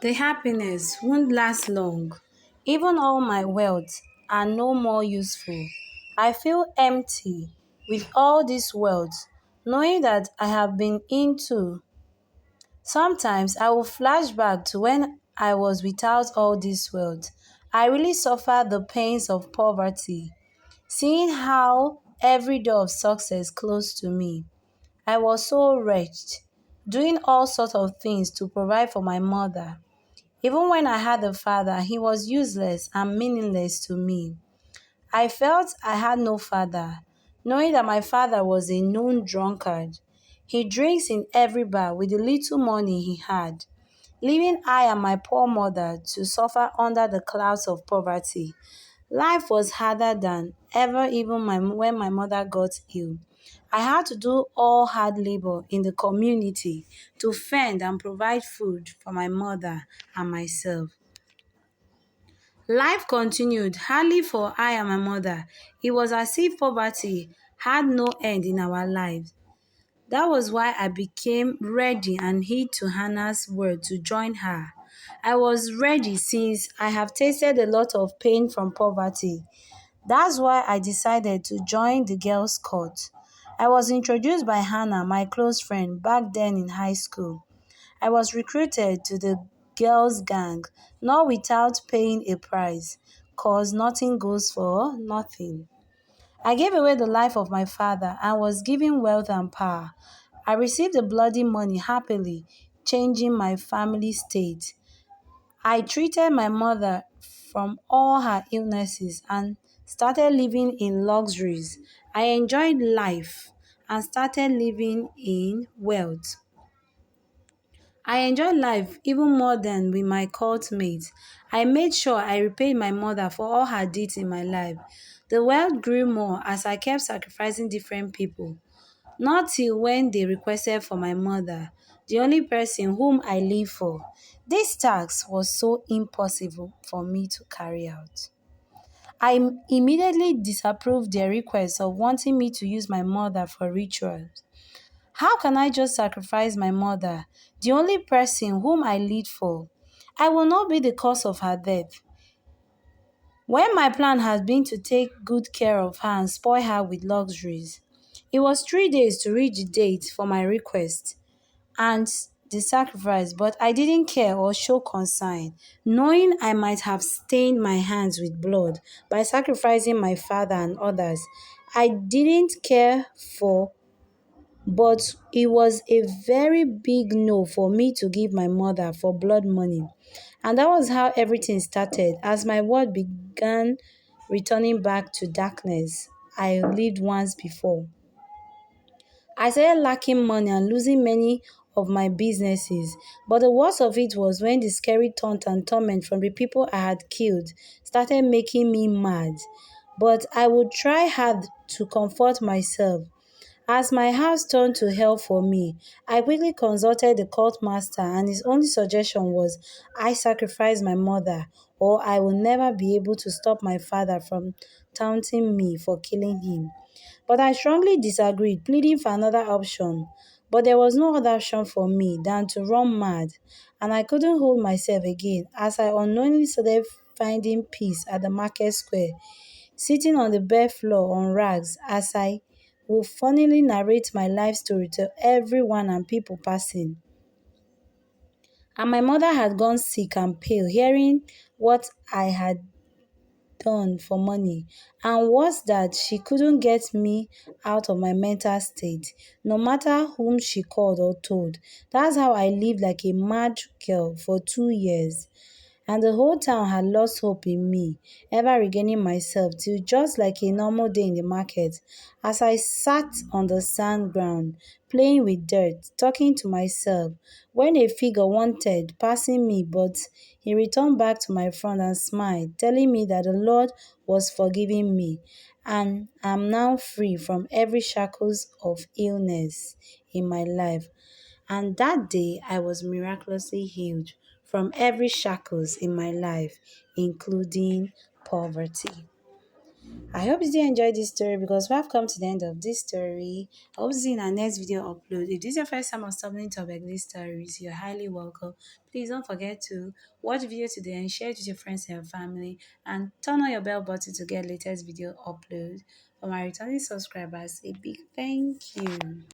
The happiness won't last long. Even all my wealth are no more useful. I feel empty with all this wealth, knowing that I have been into. Sometimes I will flash back to when I was without all this wealth. I really suffered the pains of poverty, seeing how every door of success closed to me. I was so wretched, doing all sorts of things to provide for my mother. Even when I had a father, he was useless and meaningless to me. I felt I had no father, knowing that my father was a known drunkard. He drinks in every bar with the little money he had, leaving I and my poor mother to suffer under the clouds of poverty. Life was harder than ever, even when my mother got ill. I had to do all hard labor in the community to fend and provide food for my mother and myself. Life continued hardly for I and my mother. It was as if poverty had no end in our lives. That was why I became ready and heed to Hannah's word to join her. I was ready since I have tasted a lot of pain from poverty. That's why I decided to join the girls' court. I was introduced by Hannah, my close friend, back then in high school. I was recruited to the girls' gang, not without paying a price, cause nothing goes for nothing. I gave away the life of my father and was given wealth and power. I received the bloody money happily, changing my family state. I treated my mother from all her illnesses and started living in luxuries. I enjoyed life and started living in wealth. I enjoyed life even more than with my cult mates. I made sure I repaid my mother for all her deeds in my life. The wealth grew more as I kept sacrificing different people. Not till when they requested for my mother, the only person whom I live for. This task was so impossible for me to carry out. I immediately disapproved their request of wanting me to use my mother for rituals. How can I just sacrifice my mother, the only person whom I lead for? I will not be the cause of her death. When my plan has been to take good care of her and spoil her with luxuries. It was 3 days to reach the date for my request and the sacrifice, but I didn't care or show concern, knowing I might have stained my hands with blood by sacrificing my father and others. I didn't care for, but it was a very big no for me to give my mother for blood money. And that was how everything started as my world began returning back to darkness I lived once before. I started lacking money and losing many of my businesses. But the worst of it was when the scary taunt and torment from the people I had killed started making me mad. But I would try hard to comfort myself. As my house turned to hell for me, I quickly consulted the cult master, and his only suggestion was I sacrifice my mother, or I will never be able to stop my father from taunting me for killing him. But I strongly disagreed, pleading for another option. But there was no other option for me than to run mad, and I couldn't hold myself again as I unknowingly started finding peace at the market square, sitting on the bare floor on rags as I would funnily narrate my life story to everyone and people passing. And my mother had gone sick and pale, hearing what I had done for money. And was that she couldn't get me out of my mental state, no matter whom she called or told. That's how I lived like a mad girl for 2 years. And the whole town had lost hope in me, ever regaining myself till just like a normal day in the market, as I sat on the sand ground, playing with dirt, talking to myself, when a figure wanted passing me, but he returned back to my front and smiled, telling me that the Lord was forgiving me, and am now free from every shackles of illness in my life. And that day I was miraculously healed from every shackles in my life, including poverty. I hope you did enjoy this story because we have come to the end of this story. I hope to see you in our next video upload. If this is your first time of stumbling to these stories, you're highly welcome. Please don't forget to watch the video today and share it with your friends and your family, and turn on your bell button to get latest video upload. For my returning subscribers, a big thank you.